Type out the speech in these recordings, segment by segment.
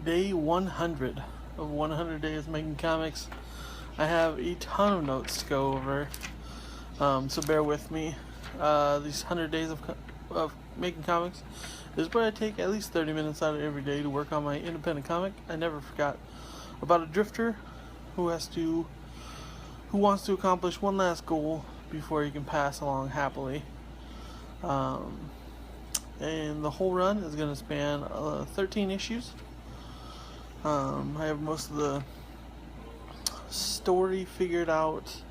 day 100 of 100 days making comics. I have a ton of notes to go over, so bear with me. These 100 days of making comics is where I take at least 30 minutes out of every day to work on my independent comic. I never forgot about a drifter who wants to accomplish one last goal before he can pass along happily. And the whole run is going to span 13 issues. I have most of the story figured out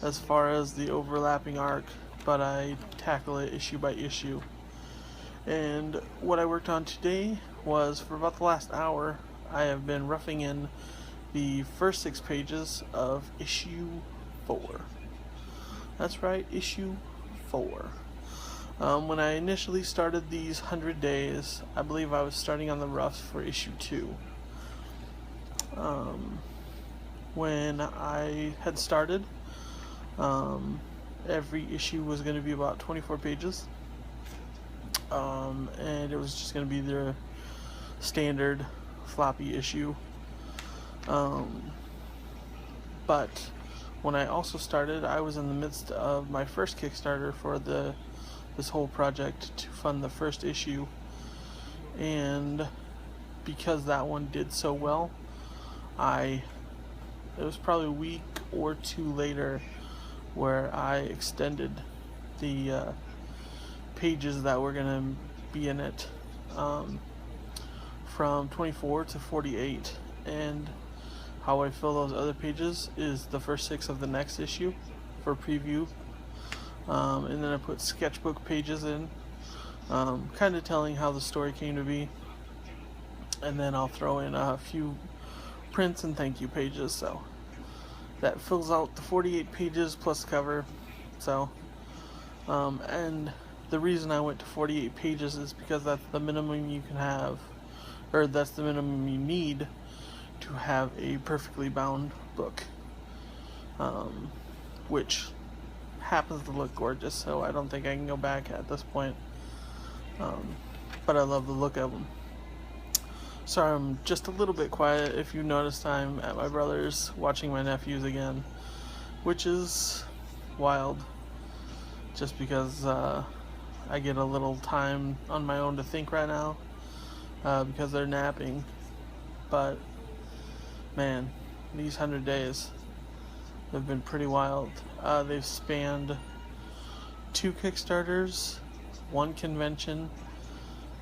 as far as the overlapping arc, but I tackle it issue by issue. And what I worked on today was, for about the last hour, I have been roughing in the first 6 pages of issue 4. That's right, issue 4. When I initially started these 100 days, I believe I was starting on the roughs for issue 2. When I had started, every issue was going to be about 24 pages, and it was just going to be the standard floppy issue. But when I also started, I was in the midst of my first Kickstarter for this whole project to fund the first issue, and because that one did so well, it was probably a week or 2 later where I extended the pages that were going to be in it from 24 to 48, and how I fill those other pages is the first 6 of the next issue for preview, and then I put sketchbook pages in, kind of telling how the story came to be, and then I'll throw in a few prints and thank you pages, so that fills out the 48 pages plus cover. So and the reason I went to 48 pages is because that's the minimum you can have, or that's the minimum you need to have a perfectly bound book, which happens to look gorgeous, so I don't think I can go back at this point, but I love the look of them. Sorry, I'm just a little bit quiet. If you noticed, I'm at my brother's watching my nephews again, which is wild, just because I get a little time on my own to think right now, because they're napping. But man, these 100 days have been pretty wild. They've spanned 2 Kickstarters, 1 convention.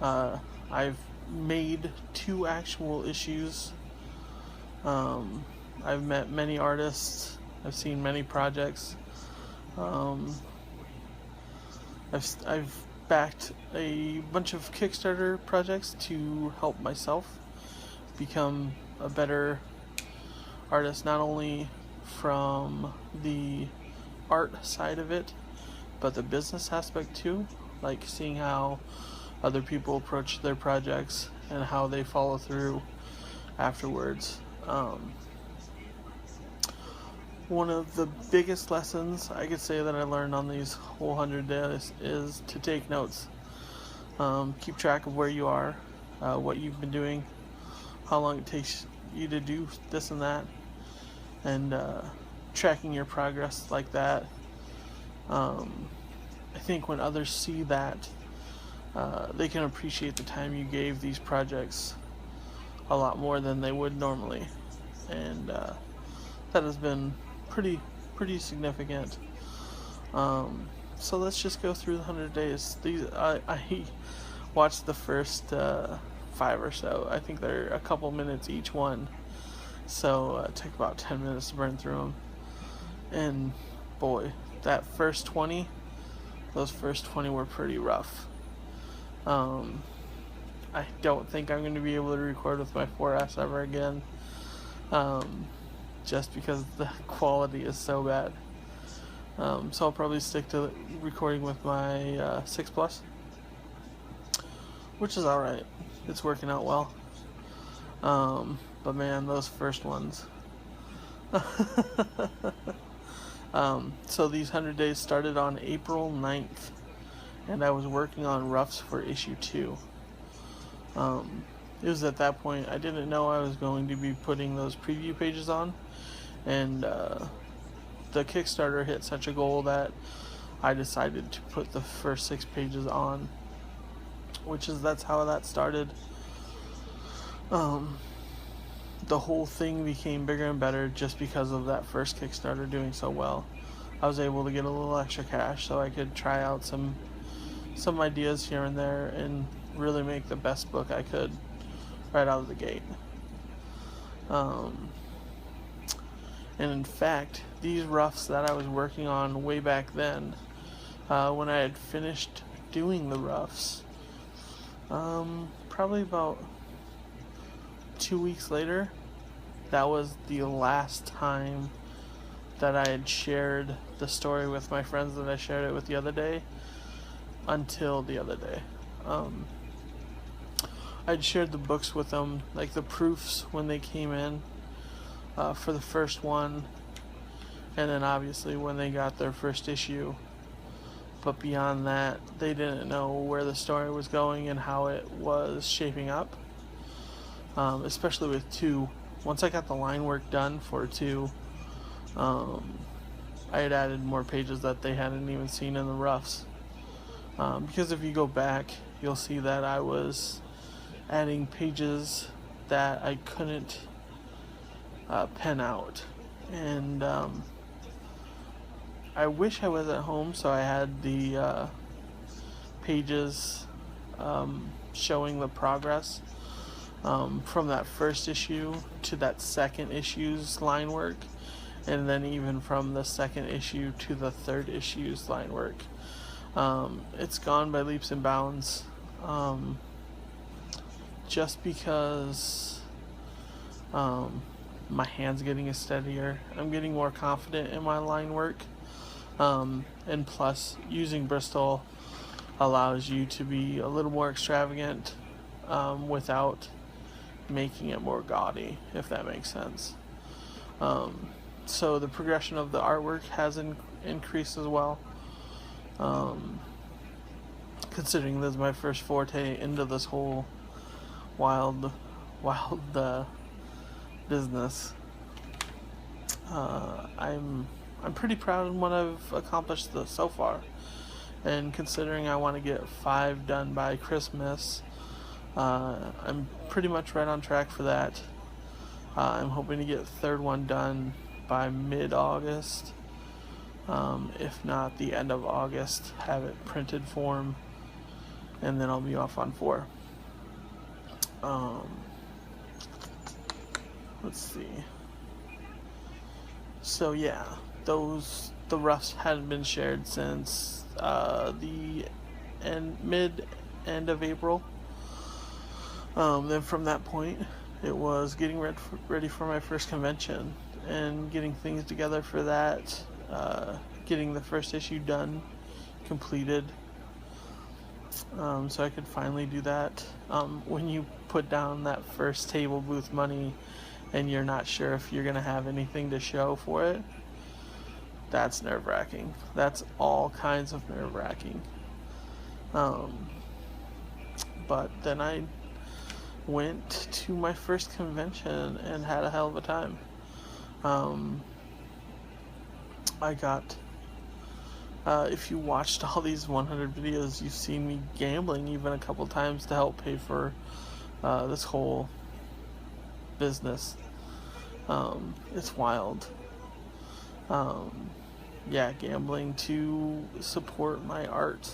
I've made 2 actual issues. I've met many artists. I've seen many projects. I've backed a bunch of Kickstarter projects to help myself become a better artist, not only from the art side of it, but the business aspect too, like seeing how other people approach their projects and how they follow through afterwards. One of the biggest lessons I could say that I learned on these whole 100 days is to take notes. Keep track of where you are, what you've been doing, how long it takes you to do this and that, and tracking your progress like that. I think when others see that, they can appreciate the time you gave these projects a lot more than they would normally, and that has been pretty significant. So let's just go through the 100 days. I watched the first 5 or so. I think they're a couple minutes each one, so it took about 10 minutes to burn through them. And boy, those first 20 were pretty rough. I don't think I'm going to be able to record with my 4S ever again, just because the quality is so bad. So I'll probably stick to recording with my 6 Plus, which is alright. It's working out well. But man, those first ones. So these 100 days started on April 9th, and I was working on roughs for issue 2. it was at that point I didn't know I was going to be putting those preview pages on, and the Kickstarter hit such a goal that I decided to put the first 6 pages on, that's how that started. The whole thing became bigger and better just because of that first Kickstarter doing so well. I was able to get a little extra cash so I could try out some ideas here and there and really make the best book I could right out of the gate. And in fact, these roughs that I was working on way back then, when I had finished doing the roughs, probably about 2 weeks later, that was the last time that I had shared the story with my friends that I shared it with the other day, until the other day. I'd shared the books with them, like the proofs when they came in for the first one, and then obviously when they got their first issue. But beyond that, they didn't know where the story was going and how it was shaping up. Especially with 2. Once I got the line work done for 2, I had added more pages that they hadn't even seen in the roughs. Because if you go back, you'll see that I was adding pages that I couldn't pen out. And I wish I was at home so I had the pages showing the progress from that first issue to that second issue's line work, and then even from the second issue to the third issue's line work. It's gone by leaps and bounds, just because my hand's getting steadier. I'm getting more confident in my line work, and plus using Bristol allows you to be a little more extravagant without making it more gaudy, if that makes sense. So the progression of the artwork has increased as well. Considering this is my first forte into this whole wild business, I'm pretty proud of what I've accomplished so far. And considering I want to get 5 done by Christmas, I'm pretty much right on track for that. I'm hoping to get the 3rd one done by mid-August, if not the end of August, have it printed form, and then I'll be off on 4. Let's see. So yeah, the roughs hadn't been shared since the mid-end of April. Then from that point, it was getting ready for my first convention and getting things together for that, getting the first issue done, completed, so I could finally do that. When you put down that first table booth money and you're not sure if you're going to have anything to show for it, that's nerve-wracking. That's all kinds of nerve-wracking. But then I went to my first convention and had a hell of a time. I got, if you watched all these 100 videos, you've seen me gambling even a couple times to help pay for this whole business. It's wild. Yeah, gambling to support my art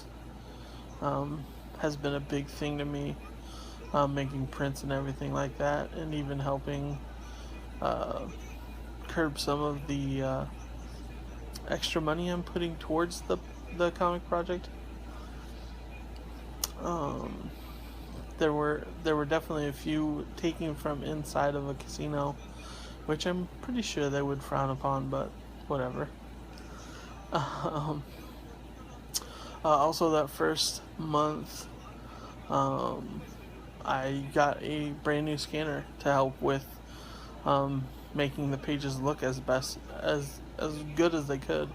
has been a big thing to me. Making prints and everything like that, and even helping curb some of the extra money I'm putting towards the comic project. There were definitely a few taking from inside of a casino, which I'm pretty sure they would frown upon, but whatever. Also, that first month, I got a brand new scanner to help with making the pages look as good as they could.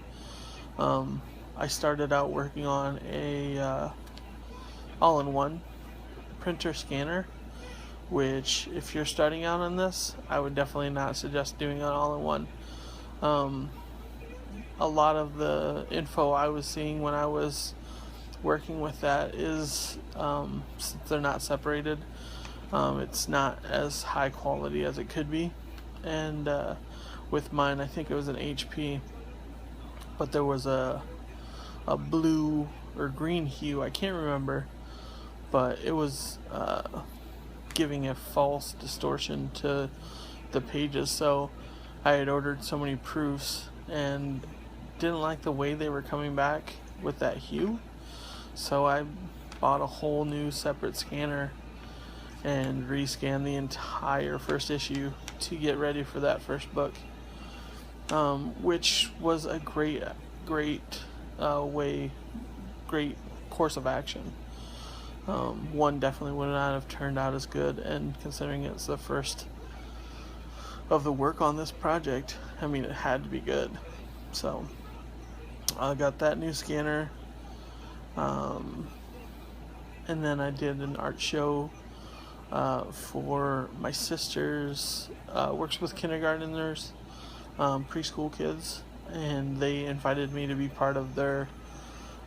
I started out working on a all-in-one printer scanner, which if you're starting out on this, I would definitely not suggest doing it all in one. A lot of the info I was seeing when I was working with that is, since they're not separated, it's not as high quality as it could be. And with mine, I think it was an HP, but there was a blue or green hue, I can't remember, but it was giving a false distortion to the pages. So I had ordered so many proofs and didn't like the way they were coming back with that hue, so I bought a whole new separate scanner and rescanned the entire first issue to get ready for that first book, which was a great course of action. One definitely would not have turned out as good, and considering it's the first of the work on this project, I mean, it had to be good. So I got that new scanner, and then I did an art show for my sister's, works with kindergarteners, preschool kids, and they invited me to be part of their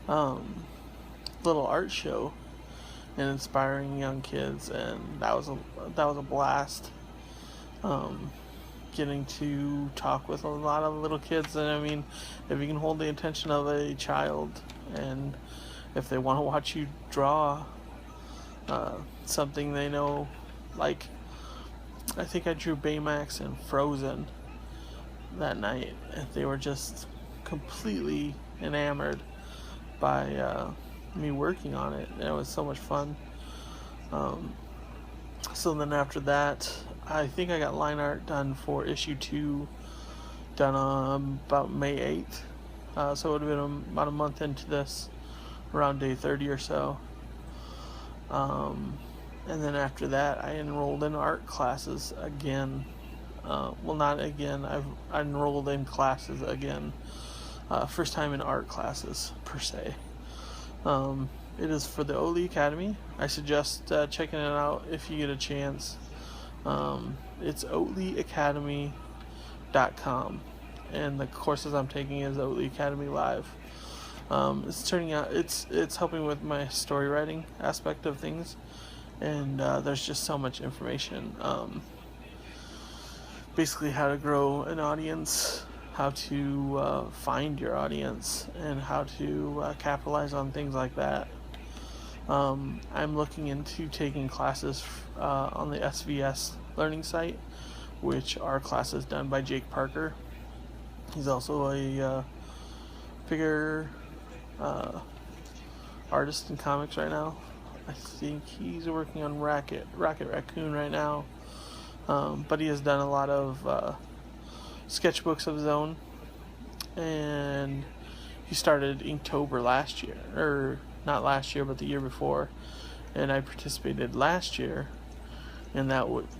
little art show and inspiring young kids, and that was a blast. Getting to talk with a lot of little kids, and I mean, if you can hold the attention of a child, and if they want to watch you draw something they know, like I think I drew Baymax and Frozen that night, and they were just completely enamored by me working on it, and it was so much fun. So then after that, I think I got line art done for issue 2, done on about May 8th. So it would have been about a month into this, around day 30 or so. And then after that, I enrolled in art classes again. Well, not again, I enrolled in classes again. First time in art classes, per se. It is for the Oatly Academy. I suggest checking it out if you get a chance. It's oatlyacademy.com, and the courses I'm taking is Oatly Academy Live. It's turning out, it's helping with my story writing aspect of things, and there's just so much information. Basically how to grow an audience, how to find your audience, and how to capitalize on things like that. I'm looking into taking classes on the SVS learning site, which are classes done by Jake Parker. He's also a bigger artist in comics right now. I think he's working on Rocket Raccoon right now, but he has done a lot of sketchbooks of his own, and he started Inktober last year, or not last year, but the year before, and I participated last year, and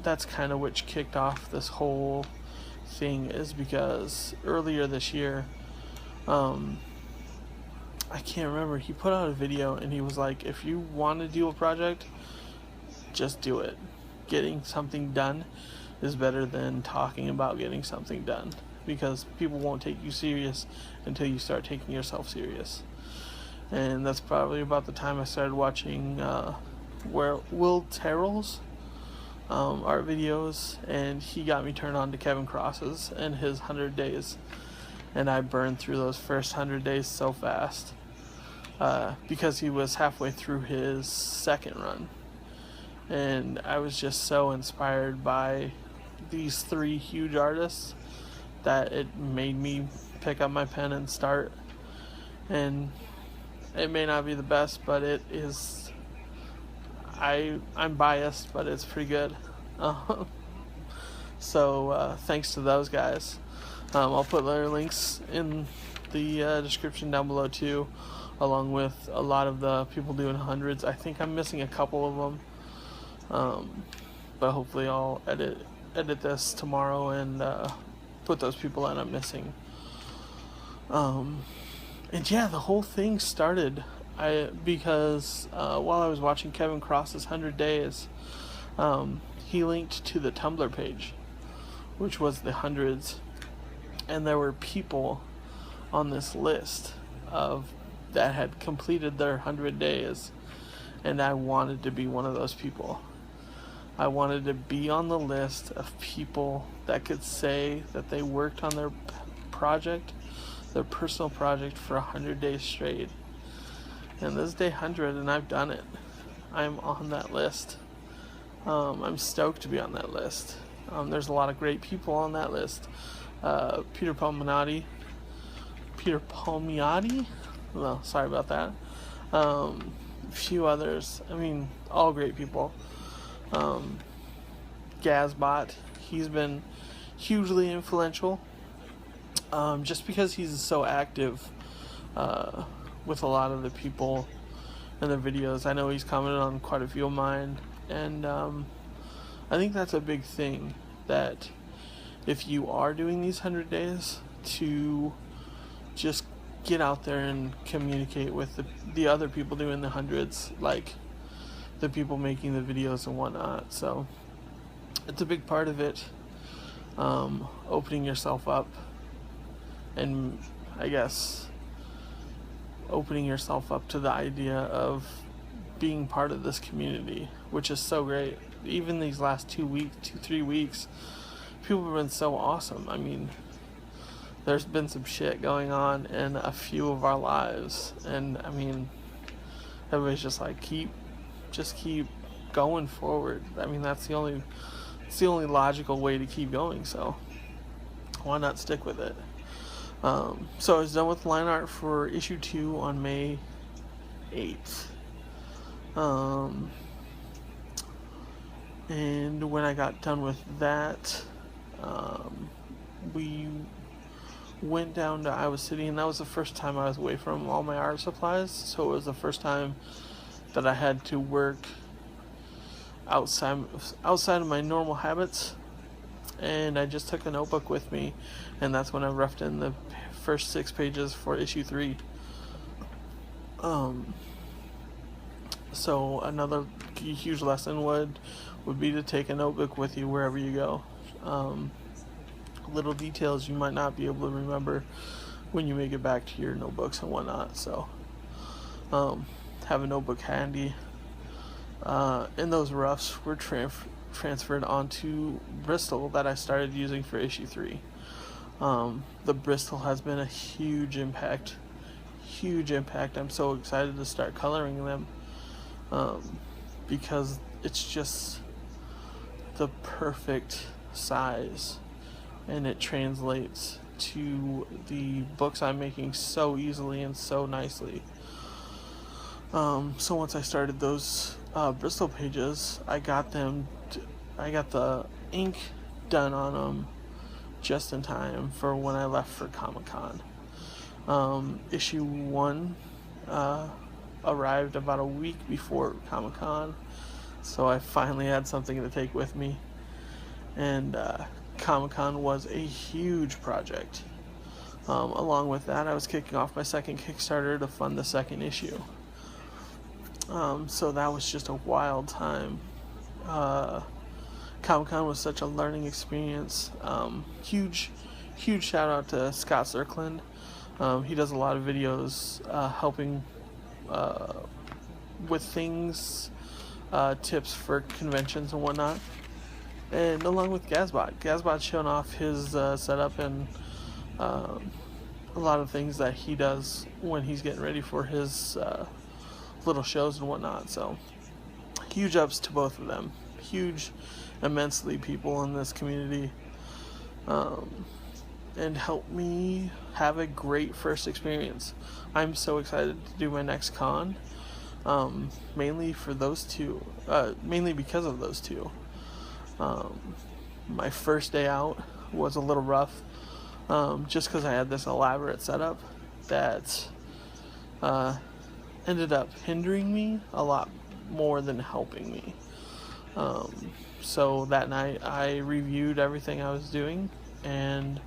that's kind of which kicked off this whole thing, is because earlier this year, I can't remember, he put out a video and he was like, if you want to do a project, just do it. Getting something done is better than talking about getting something done, because people won't take you serious until you start taking yourself serious. And that's probably about the time I started watching Will Terrell's art videos, and he got me turned on to Kevin Cross's and his 100 days, and I burned through those first 100 days so fast, because he was halfway through his second run, and I was just so inspired by these 3 huge artists that it made me pick up my pen and start. And it may not be the best, but it is, I'm biased, but it's pretty good. So thanks to those guys. I'll put their links in the description down below too, along with a lot of the people doing hundreds. I think I'm missing a couple of them, but hopefully I'll edit this tomorrow and put those people that I'm missing. And yeah, the whole thing started because while I was watching Kevin Cross's 100 Days, he linked to the Tumblr page, which was the hundreds, and there were people on this list of that had completed their 100 days, and I wanted to be one of those people. I wanted to be on the list of people that could say that they worked on their project, their personal project, for 100 days straight. And this is day 100, and I've done it. I'm on that list. I'm stoked to be on that list. There's a lot of great people on that list. Peter Palmiotti. Well, sorry about that. A few others. I mean, all great people. Gazbot, he's been hugely influential, just because he's so active with a lot of the people in their videos. I know he's commented on quite a few of mine, and I think that's a big thing, that if you are doing these 100 days, to just get out there and communicate with the other people doing the hundreds, like the people making the videos and whatnot. So it's a big part of it, opening yourself up, and I guess opening yourself up to the idea of being part of this community, which is so great. Even these last 3 weeks, people have been so awesome. I mean, there's been some shit going on in a few of our lives, and I mean, everybody's just like, keep going forward. I mean, it's the only logical way to keep going, so why not stick with it? So I was done with line art for issue 2 on May 8th. And when I got done with that, we went down to Iowa City, and that was the first time I was away from all my art supplies, so it was the first time that I had to work outside of my normal habits, and I just took a notebook with me, and that's when I roughed in the first 6 pages for issue 3. So another huge lesson would be to take a notebook with you wherever you go. Little details you might not be able to remember when you make it back to your notebooks and whatnot, so have a notebook handy. And those roughs were transferred onto Bristol that I started using for issue 3. The Bristol has been a huge impact. I'm so excited to start coloring them, because it's just the perfect size, and it translates to the books I'm making so easily and so nicely. So once I started those Bristol pages, I got the ink done on them just in time for when I left for Comic-Con. Issue 1 arrived about a week before Comic-Con, so I finally had something to take with me, and Comic-Con was a huge project. Along with that, I was kicking off my second Kickstarter to fund the second issue. So that was just a wild time. Comic-Con was such a learning experience. Huge shout out to Scott Zirkland. He does a lot of videos helping with things, tips for conventions and whatnot. And along with Gazbot's showing off his setup and a lot of things that he does when he's getting ready for his little shows and whatnot. So huge ups to both of them. Immensely people in this community, and help me have a great first experience. I'm so excited to do my next con, mainly because of those two. My first day out was a little rough, just because I had this elaborate setup that ended up hindering me a lot more than helping me. So that night I reviewed everything I was doing and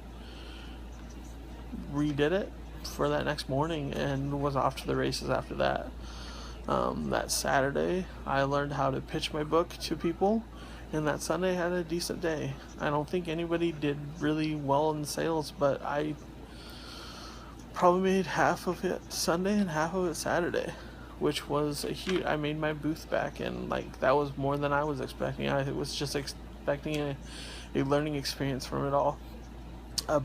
redid it for that next morning and was off to the races after that. That Saturday I learned how to pitch my book to people and that Sunday had a decent day. I don't think anybody did really well in sales, but I probably made half of it Sunday and half of it Saturday, which was a huge. I made my booth back, and like that was more than I was expecting. I was just expecting a learning experience from it all.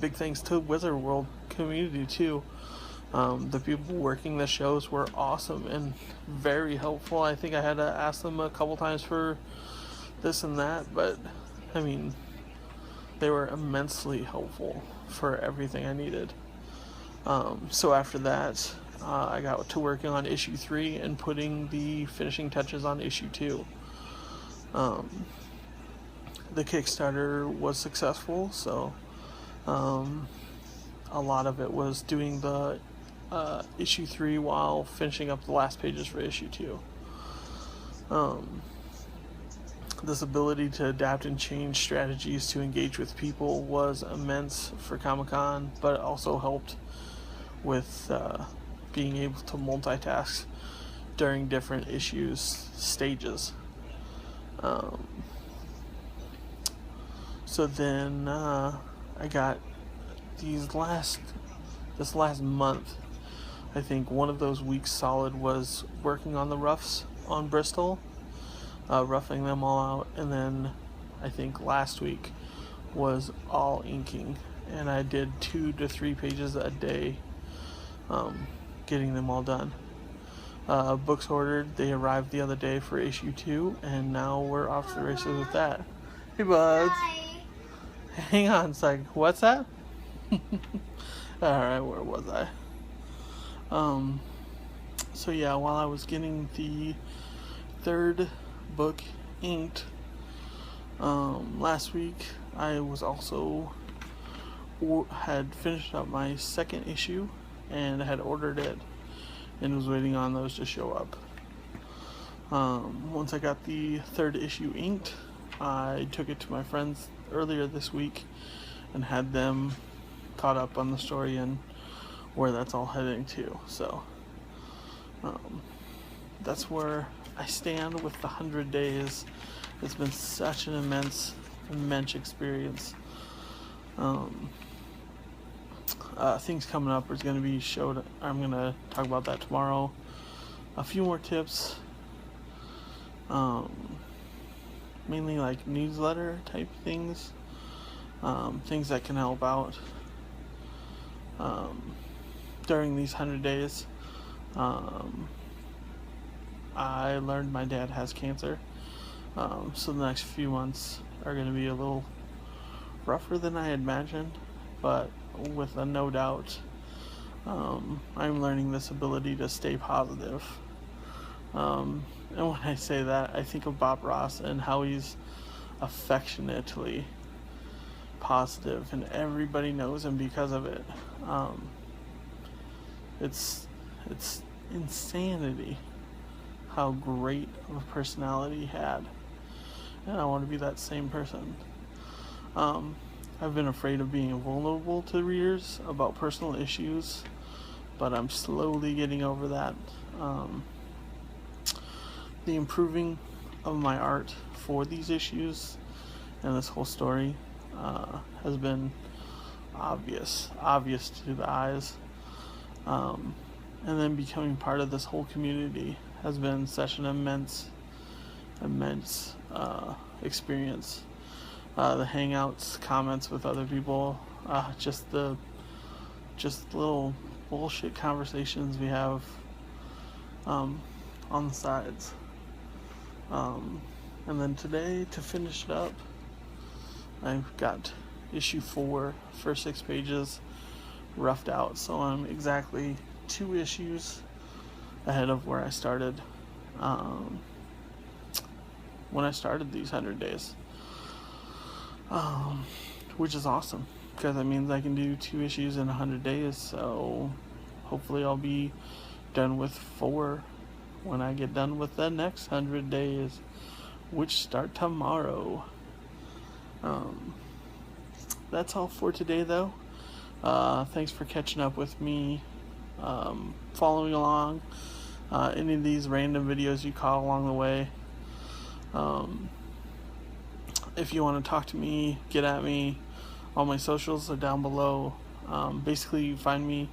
Big thanks to Wizard World community too. The people working the shows were awesome and very helpful. I think I had to ask them a couple times for this and that, but I mean, they were immensely helpful for everything I needed. So after that, I got to working on issue 3 and putting the finishing touches on issue 2. The Kickstarter was successful, so a lot of it was doing the issue 3 while finishing up the last pages for issue 2. This ability to adapt and change strategies to engage with people was immense for Comic-Con, but it also helped with being able to multitask during different stages. So then I got this last month. I think one of those weeks solid was working on the roughs on Bristol, roughing them all out, and then I think last week was all inking, and I did 2 to 3 pages a day, getting them all done. Books ordered, they arrived the other day for issue 2, and now we're off to the races with that. Hey buds. Hi. Hang on a sec. What's that? Alright, where was I? So yeah, while I was getting the 3rd book inked last week, I was also had finished up my 2nd issue and had ordered it and was waiting on those to show up. Once I got the 3rd issue inked, I took it to my friends earlier this week and had them caught up on the story and where that's all heading to. So that's where I stand with the 100 days. It's been such an immense experience. Things coming up is going to be showed. I'm going to talk about that tomorrow. A few more tips, mainly like newsletter type things, things that can help out during these 100 days. I learned my dad has cancer, so the next few months are going to be a little rougher than I had imagined, but with a no doubt, I'm learning this ability to stay positive. And when I say that, I think of Bob Ross and how he's affectionately positive, and everybody knows him because of it. It's insanity how great of a personality he had, and I want to be that same person. I've been afraid of being vulnerable to readers about personal issues, but I'm slowly getting over that. The improving of my art for these issues and this whole story has been obvious to the eyes. And then becoming part of this whole community has been such an immense experience. The hangouts, comments with other people, just little bullshit conversations we have on the sides. And then today, to finish it up, I've got issue 4, first 6 pages roughed out, so I'm exactly 2 issues ahead of where I started when I started these 100 days, which is awesome because that means I can do 2 issues in 100 days. So hopefully I'll be done with 4 when I get done with the next 100 days, which start tomorrow. That's all for today, though. Thanks for catching up with me, following along. Any of these random videos you caught along the way. if you want to talk to me, get at me, all my socials are down below. Basically, you find me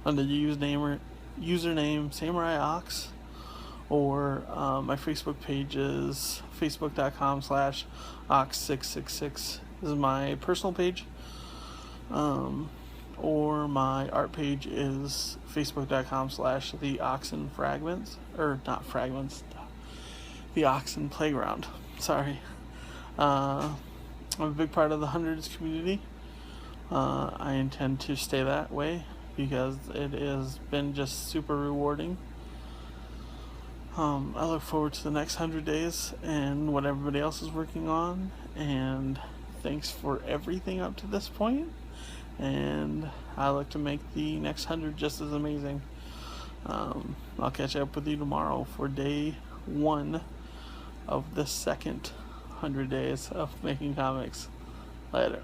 under the username Samurai Ox, or my Facebook page is facebook.com/ox666. This is my personal page. Or my art page is facebook.com/theoxenfragments, or not fragments, the Oxen Playground. Sorry. I'm a big part of the hundreds community. I intend to stay that way because it has been just super rewarding. I look forward to the next 100 days and what everybody else is working on, and thanks for everything up to this point, and I look to make the next 100 just as amazing. I'll catch up with you tomorrow for day 1 of the second 100 days of making comics. Later.